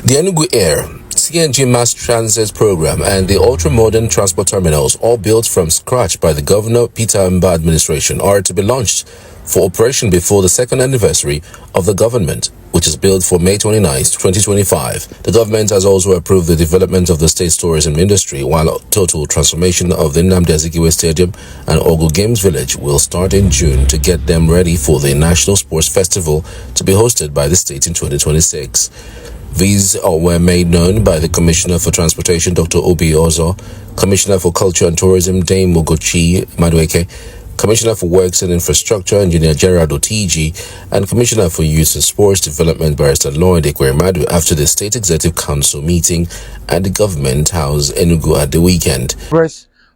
The Enugu Air, CNG mass transit program, and the ultra-modern transport terminals, all built from scratch by the Governor Peter Mbah administration, are to be launched for operation before the second anniversary of the government, which is billed for May 29, 2025. The government has also approved the development of the state's tourism industry, while total transformation of the Nnamdi Azikiwe Stadium and Ogu Games Village will start in June to get them ready for the National Sports Festival to be hosted by the state in 2026. These were made known by the Commissioner for Transportation, Dr. Obi Ozo, Commissioner for Culture and Tourism, Dame Mugochi Madueke, Commissioner for Works and Infrastructure, Engineer Gerard Otiji, and Commissioner for Youth and Sports Development, Barrister Lloyd Ekweremadu, after the State Executive Council meeting at the Government House, Enugu, at the weekend.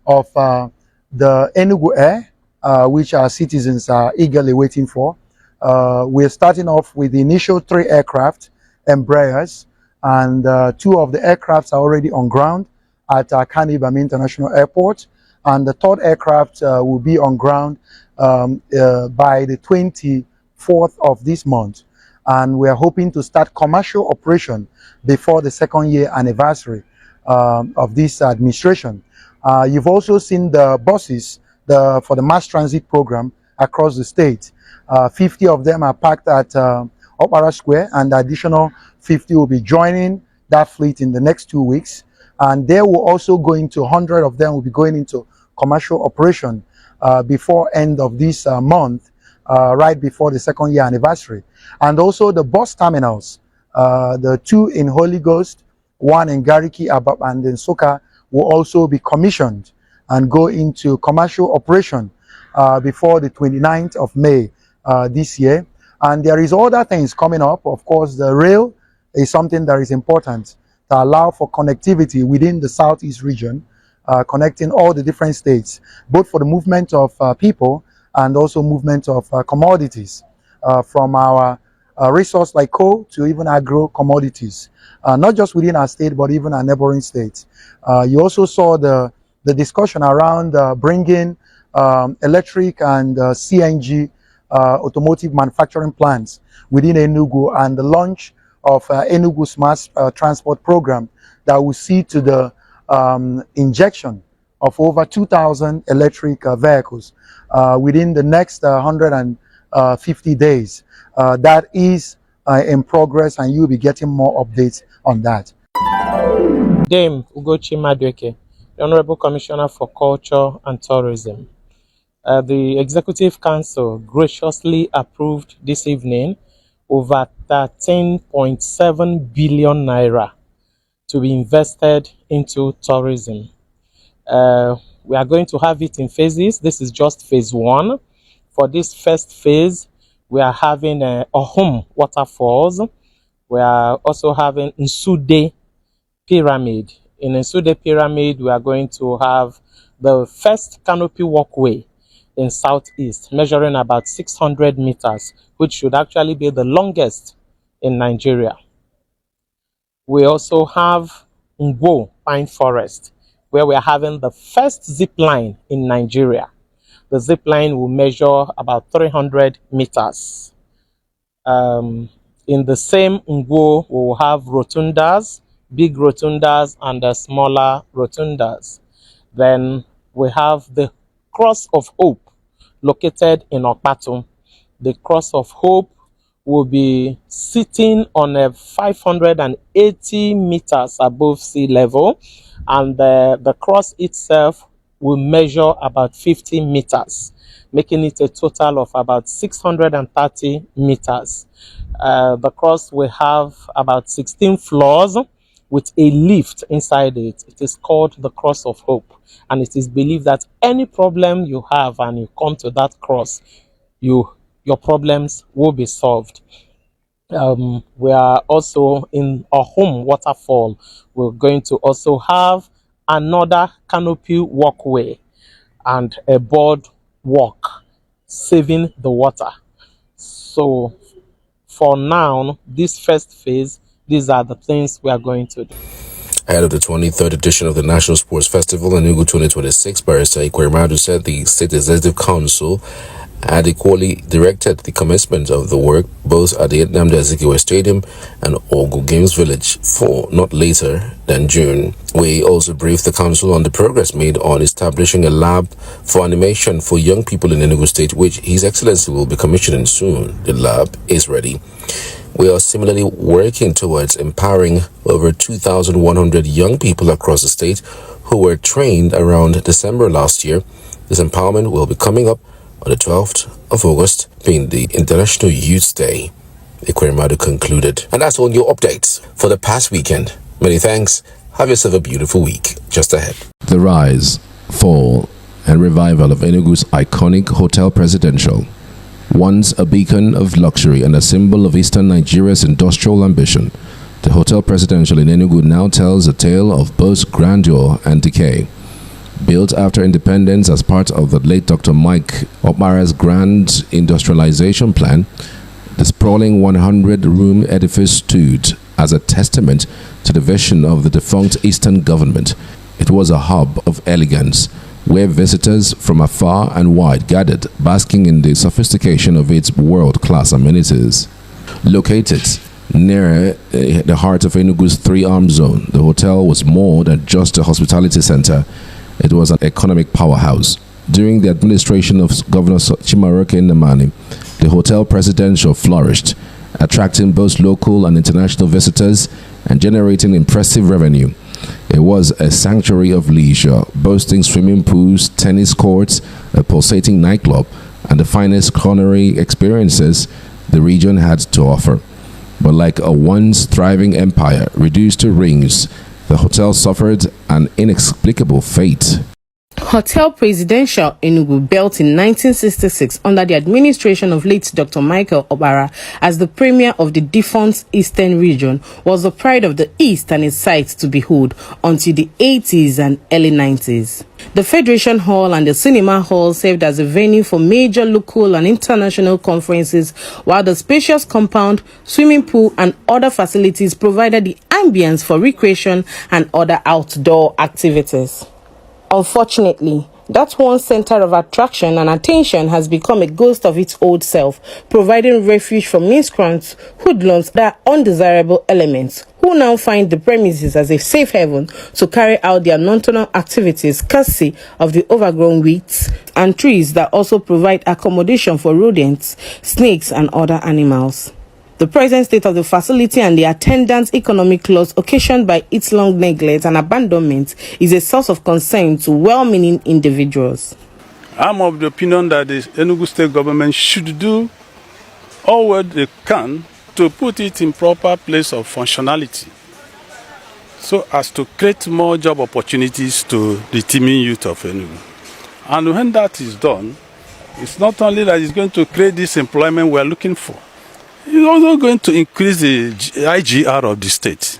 Of the Enugu Air, which our citizens are eagerly waiting for. We're starting off with the initial 3 aircraft, Embraers, and 2 of the aircrafts are already on ground at Canopy International Airport, and the 3rd aircraft will be on ground by the 24th of this month, and we are hoping to start commercial operation before the 2nd year anniversary of this administration. You've also seen the buses for the mass transit program across the state. 50 of them are parked at Opera Square, and the additional 50 will be joining that fleet in the next 2 weeks. And they will also go into 100 of them will be going into commercial operation before end of this month, right before the 2nd year anniversary. And also the bus terminals, the 2 in Holy Ghost, 1 in Gariki, Abab, and in Soka, will also be commissioned and go into commercial operation before the 29th of May this year. And there is other things coming up. Of course, the rail is something that is important to allow for connectivity within the Southeast region, connecting all the different states, both for the movement of people and also movement of commodities from our resource like coal to even agro commodities, not just within our state, but even our neighboring states. You also saw the discussion around bringing electric and CNG automotive manufacturing plants within Enugu, and the launch of Enugu Smart Transport Program that will see to the injection of over 2,000 electric vehicles within the next 150 days. That is in progress, and you'll be getting more updates on that. Dame Ugochi Madueke, the Honorable Commissioner for Culture and Tourism. The Executive Council graciously approved this evening over 13.7 billion naira to be invested into tourism. We are going to have it in phases. This is just phase 1. For this first phase, we are having Ohum waterfalls. We are also having Nsude Pyramid. In Nsude Pyramid, we are going to have the first Canopy Walkway in Southeast, measuring about 600 meters, which should actually be the longest in Nigeria. We also have Ngwo Pine Forest, where we are having the first zipline in Nigeria. The zipline will measure about 300 meters. In the same Ngwo, we will have rotundas, big rotundas and smaller rotundas. Then we have the Cross of Hope, located in Okpatum. The Cross of Hope will be sitting on a 580 meters above sea level, and the cross itself will measure about 50 meters, making it a total of about 630 meters. The cross will have about 16 floors with a lift inside it. It is called the Cross of Hope, and it is believed that any problem you have and you come to that cross, your problems will be solved. We are also in a home waterfall. We're going to also have another Canopy Walkway and a board walk, saving the water. So for now, this first phase, these are the things we are going to do. Ahead of the 23rd edition of the National Sports Festival in Enugu 2026, Barrister Ekweremadu said the State Executive Council had equally directed the commencement of the work both at the Nnamdi Azikiwe Stadium and Ogu Games Village for not later than June. We also briefed the council on the progress made on establishing a lab for animation for young people in Enugu State, which His Excellency will be commissioning soon. The lab is ready. We are similarly working towards empowering over 2,100 young people across the state who were trained around December last year. This empowerment will be coming up on the 12th of August, being the International Youth Day, Ikwerimadu concluded. And that's all your updates for the past weekend. Many thanks. Have yourself a beautiful week just ahead. The rise, fall, and revival of Enugu's iconic Hotel Presidential. Once a beacon of luxury and a symbol of Eastern Nigeria's industrial ambition, the Hotel Presidential in Enugu now tells a tale of both grandeur and decay. Built after independence as part of the late Dr. Mike Okpara's grand industrialization plan, the sprawling 100-room edifice stood as a testament to the vision of the defunct Eastern government. It was a hub of elegance, where visitors from afar and wide gathered, basking in the sophistication of its world-class amenities. Located near the heart of Enugu's three-arm zone, the hotel was more than just a hospitality center. It was an economic powerhouse. During the administration of Governor Chimaroke Nnamani, the Hotel Presidential flourished, attracting both local and international visitors and generating impressive revenue. It was a sanctuary of leisure, boasting swimming pools, tennis courts, a pulsating nightclub, and the finest culinary experiences the region had to offer. But like a once thriving empire reduced to rings, the hotel suffered an inexplicable fate. Hotel Presidential Enugu, built in 1966 under the administration of late Dr. Michael Okpara as the premier of the defunct Eastern region, was the pride of the East and its sights to behold until the 80s and early 90s. The Federation Hall and the Cinema Hall served as a venue for major local and international conferences, while the spacious compound, swimming pool, and other facilities provided the ambience for recreation and other outdoor activities. Unfortunately, that one center of attraction and attention has become a ghost of its old self, providing refuge for miscreants, hoodlums, that undesirable elements, who now find the premises as a safe haven to carry out their nocturnal activities, courtesy of the overgrown weeds and trees that also provide accommodation for rodents, snakes, and other animals. The present state of the facility and the attendant economic loss occasioned by its long neglect and abandonment is a source of concern to well-meaning individuals. I'm of the opinion that the Enugu State Government should do all what they can to put it in proper place of functionality, so as to create more job opportunities to the teeming youth of Enugu. And when that is done, it's not only that it's going to create this employment we're looking for, it's also going to increase the IGR of the state.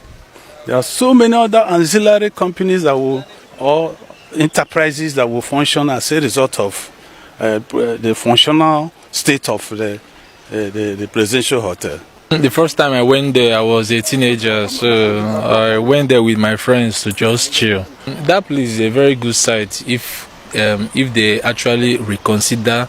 There are so many other ancillary companies that will, or enterprises that will function as a result of the functional state of the presidential hotel. The first time I went there, I was a teenager, so I went there with my friends to just chill. That place is a very good site if they actually reconsider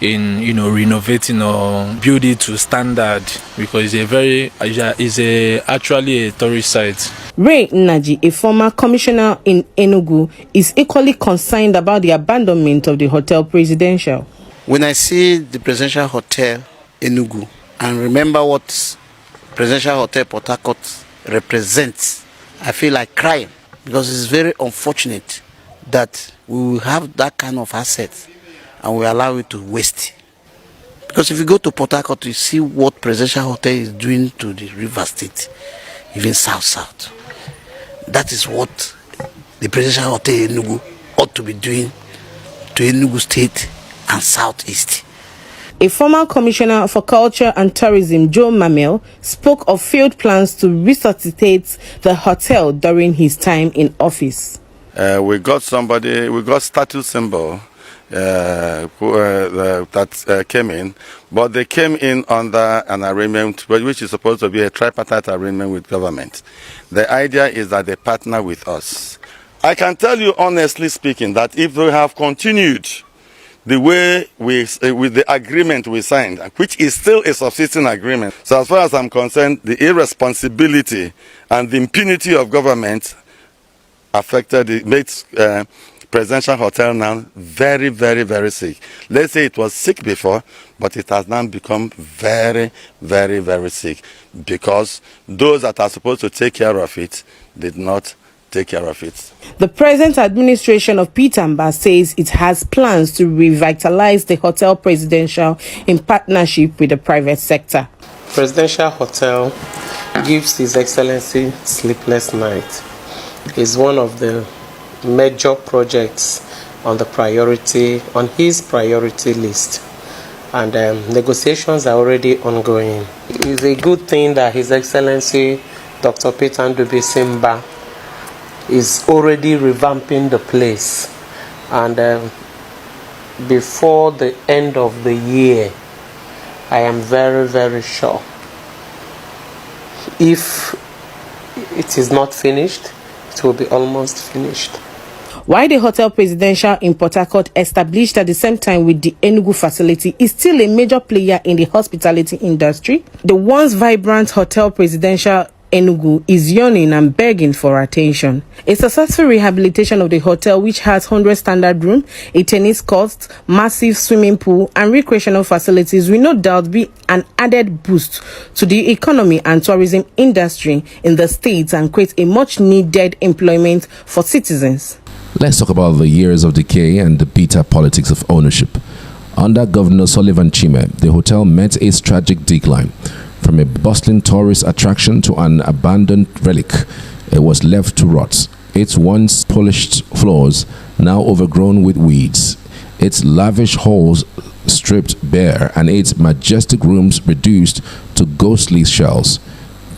in renovating or build it to standard, because it's actually a tourist site. Ray Naji, a former commissioner in Enugu, is equally concerned about the abandonment of the Hotel Presidential. When I see the Presidential Hotel Enugu and remember what Presidential Hotel Port Harcourt represents, I feel like crying, because it's very unfortunate that we will have that kind of asset and we allow it to waste. Because if you go to Port Harcourt, you see what Presidential Hotel is doing to the River State, even South. That is what the Presidential Hotel Enugu ought to be doing to Enugu State and Southeast. A former commissioner for culture and tourism, Joe Mamel, spoke of failed plans to resuscitate the hotel during his time in office. We got status symbol that came in, but they came in under an arrangement which is supposed to be a tripartite arrangement with government. The idea is that they partner with us. I can tell you honestly speaking that if they have continued the way with the agreement we signed, which is still a subsisting agreement. So as far as I'm concerned, the irresponsibility and the impunity of government affected it, made Presidential Hotel now very, very, very sick. Let's say it was sick before, but it has now become very, very, very sick because those that are supposed to take care of it did not take care of it. The present administration of Peter Mbah says it has plans to revitalize the Hotel Presidential in partnership with the private sector. Presidential Hotel gives His Excellency sleepless night. It's one of the major projects on his priority list, and negotiations are already ongoing. It's a good thing that His Excellency Dr. Peter Mbah is already revamping the place, and before the end of the year, I am very, very sure, if it is not finished, it will be almost finished. While the Hotel Presidential in Port Harcourt, established at the same time with the Enugu facility, is still a major player in the hospitality industry, the once vibrant Hotel Presidential Enugu is yearning and begging for attention. A successful rehabilitation of the hotel, which has 100 standard rooms, a tennis court, massive swimming pool and recreational facilities, will no doubt be an added boost to the economy and tourism industry in the state and create a much needed employment for citizens. Let's talk about the years of decay and the bitter politics of ownership. Under Governor Sullivan Chime, the hotel met its tragic decline. From a bustling tourist attraction to an abandoned relic, it was left to rot. Its once polished floors now overgrown with weeds, its lavish halls stripped bare, and its majestic rooms reduced to ghostly shells.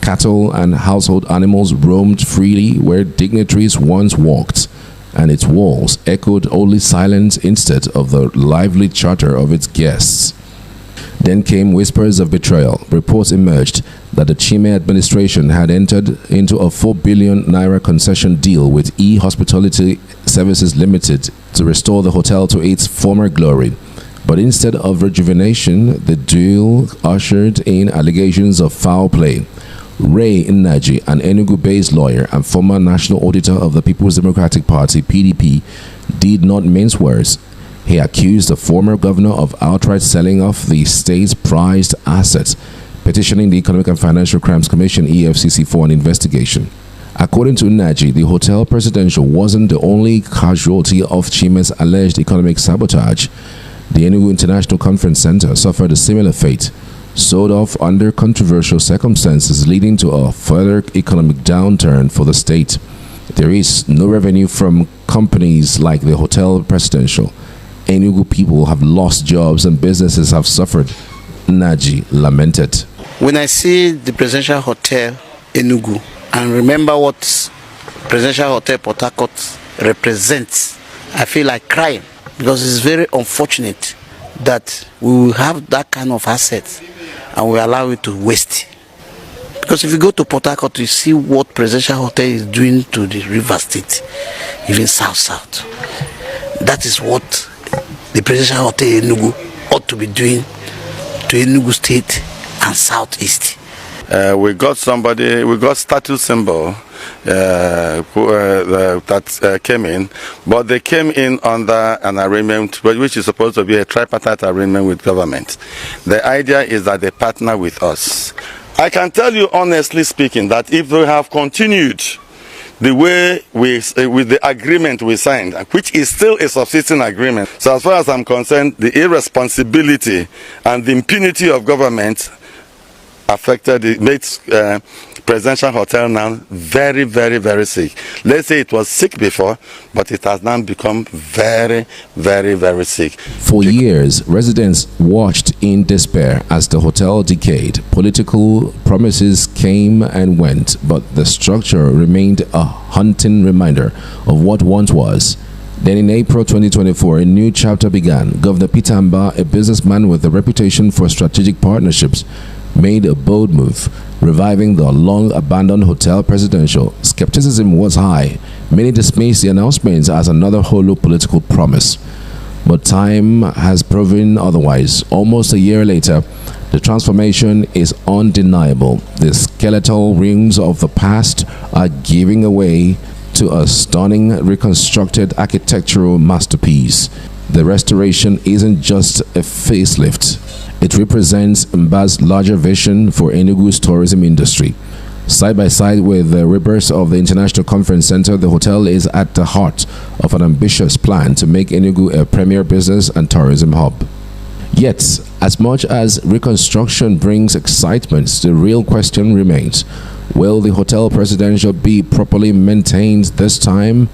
Cattle and household animals roamed freely where dignitaries once walked, and its walls echoed only silence instead of the lively chatter of its guests. Then came whispers of betrayal. Reports emerged that the Chime administration had entered into a 4 billion naira concession deal with E-Hospitality Services Limited to restore the hotel to its former glory. But instead of rejuvenation, the deal ushered in allegations of foul play. Ray Nnaji, an Enugu-based lawyer and former national auditor of the People's Democratic Party, PDP, did not mince words. He accused the former governor of outright selling off the state's prized assets, petitioning the Economic and Financial Crimes Commission, EFCC, for an investigation. According to Nnaji, the Hotel Presidential wasn't the only casualty of Chime's alleged economic sabotage. The Enugu International Conference Center suffered a similar fate, sold off under controversial circumstances, leading to a further economic downturn for the state. There is no revenue from companies like the Hotel Presidential. Enugu people have lost jobs and businesses have suffered, Nnaji lamented. When I see the Presidential Hotel Enugu and remember what Presidential Hotel Port Harcourt represents, I feel like crying, because it's very unfortunate that we will have that kind of assets and we allow it to waste. Because if you go to Port Harcourt, you see what Presidential Hotel is doing to the River State, even South. That is what the Presidential Hotel Enugu ought to be doing to Enugu State and Southeast. We got status symbol that came in, but they came in under an arrangement which is supposed to be a tripartite arrangement with government. The idea is that they partner with us. I can tell you honestly speaking that if we have continued the way with the agreement we signed, which is still a subsisting agreement, so as far as I'm concerned, the irresponsibility and the impunity of government affected it, made Presidential Hotel now very, very, very sick. Let's say it was sick before, but it has now become very, very, very sick. For years, residents watched in despair as the hotel decayed. Political promises came and went, but the structure remained a haunting reminder of what once was. Then in April 2024, a new chapter began. Governor Peter Mbah, a businessman with a reputation for strategic partnerships, made a bold move, reviving the long-abandoned Hotel Presidential. Skepticism was high. Many dismissed the announcements as another hollow political promise. But time has proven otherwise. Almost a year later, the transformation is undeniable. The skeletal ruins of the past are giving away to a stunning reconstructed architectural masterpiece. The restoration isn't just a facelift. It represents Mbah's larger vision for Enugu's tourism industry. Side by side with the rebirth of the International Conference Center, the hotel is at the heart of an ambitious plan to make Enugu a premier business and tourism hub. Yet, as much as reconstruction brings excitement, the real question remains: will the hotel presidential be properly maintained this time?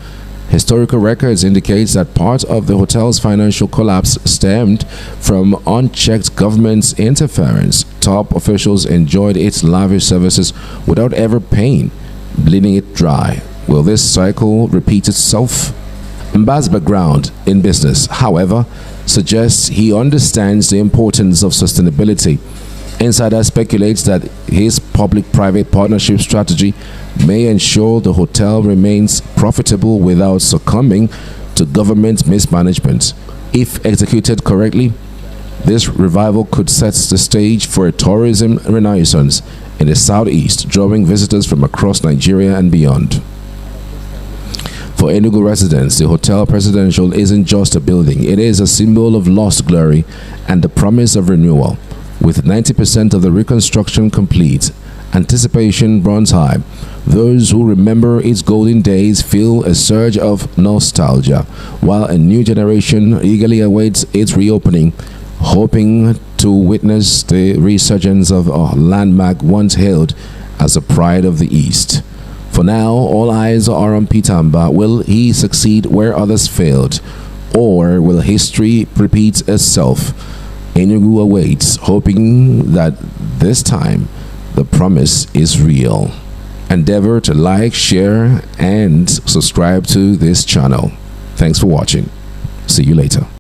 Historical records indicate that part of the hotel's financial collapse stemmed from unchecked government interference. Top officials enjoyed its lavish services without ever paying, bleeding it dry. Will this cycle repeat itself? Mbah's background in business, however, suggests he understands the importance of sustainability. Insider speculates that his public-private partnership strategy may ensure the hotel remains profitable without succumbing to government mismanagement. If executed correctly, this revival could set the stage for a tourism renaissance in the southeast, drawing visitors from across Nigeria and beyond. For Enugu residents, the Hotel Presidential isn't just a building, it is a symbol of lost glory and the promise of renewal. With 90% of the reconstruction complete, anticipation runs high. Those who remember its golden days feel a surge of nostalgia, while a new generation eagerly awaits its reopening, hoping to witness the resurgence of a landmark once hailed as a pride of the East. For now, all eyes are on Peter Mbah. Will he succeed where others failed? Or will history repeat itself? Enugu awaits, hoping that this time the promise is real. Endeavor to like, share, and subscribe to this channel. Thanks for watching. See you later.